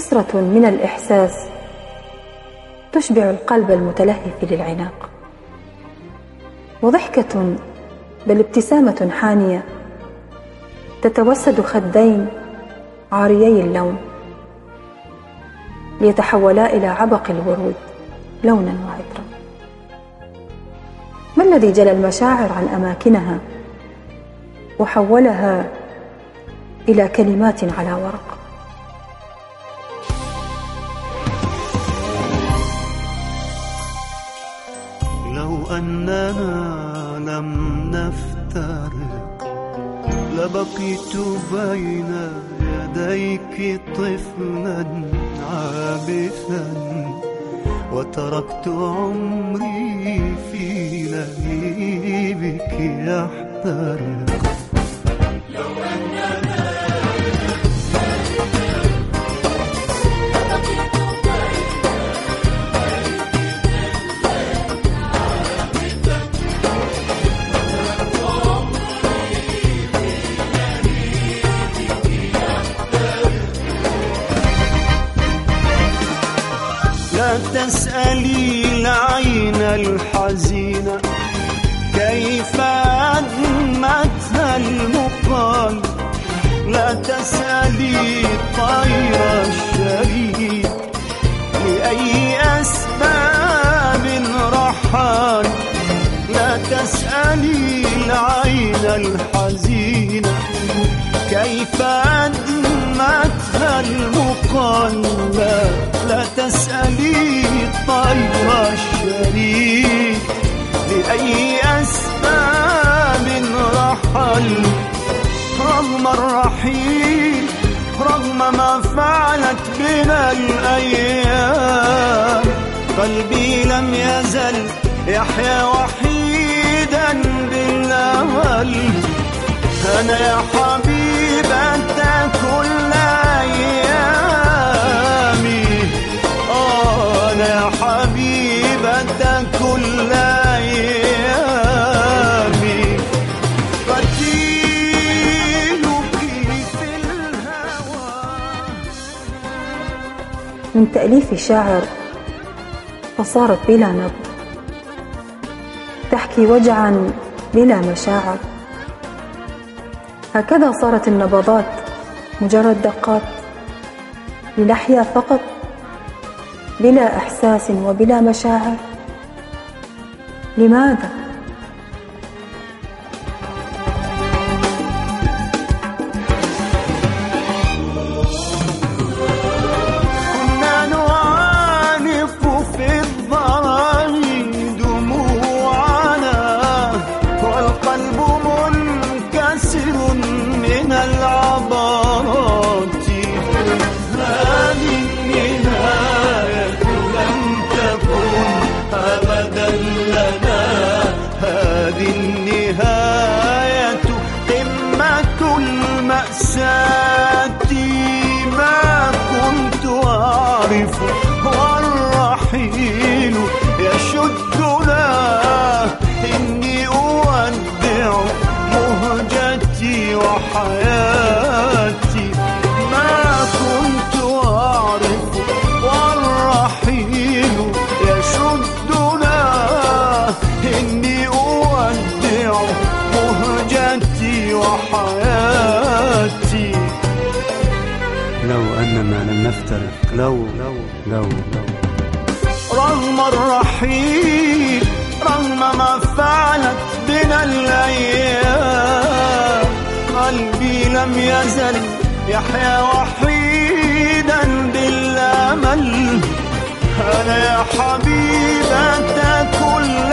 كسرة من الإحساس تشبع القلب المتلهف للعناق، وضحكة بل ابتسامة حانية تتوسد خدين عاريي اللون ليتحولا إلى عبق الورود لونا وعطرا. ما الذي جلى المشاعر عن أماكنها وحولها إلى كلمات على ورق؟ لو أننا لم نفترق لبقيت بين يديك طفلا عابثا، وتركت عمري في لهيبك يحترق. لو أننا لا تسألي العين الحزينة كيف أدمتها المقال، لا تسألي الطير الشريد لأي أسباب رحال، لا تسألي العين الحزينة كيف أدمتها المقال، لا تسألي الطير الشريد لأي أسباب رحل. رغم الرحيل، رغم ما فعلت بنا الأيام، قلبي لم يزل يحيا وحيدا بالأمل. أنا يا حبيبة كل أيامي، أنا يا حبيبة كل أيامي، قتيلك في الهوى. من تأليف شاعر فصارت بلا نبض، تحكي وجعا بلا مشاعر. هكذا صارت النبضات مجرد دقات لنحيا فقط بلا إحساس وبلا مشاعر. لماذا؟ كنا نعانق في الظلام دموعنا، والقلب منكسر من العبرات. هذه النهاية لم تكن أبدا لنا، هذه النهاية قمة المأساة. ما كنت أعرف والرحيل يشدنا، إني أودع مهجتي وحياتي. ما كنت أعرف والرحيل يشدنا، إني أودع مهجتي وحياتي. لو أننا لم نفترق، لو رغم الرحيل، رغم ما فعلت بنا الأيام، قلبي لم يزل يحيا وحيدا بالأمل. أنا يا حبيبة كل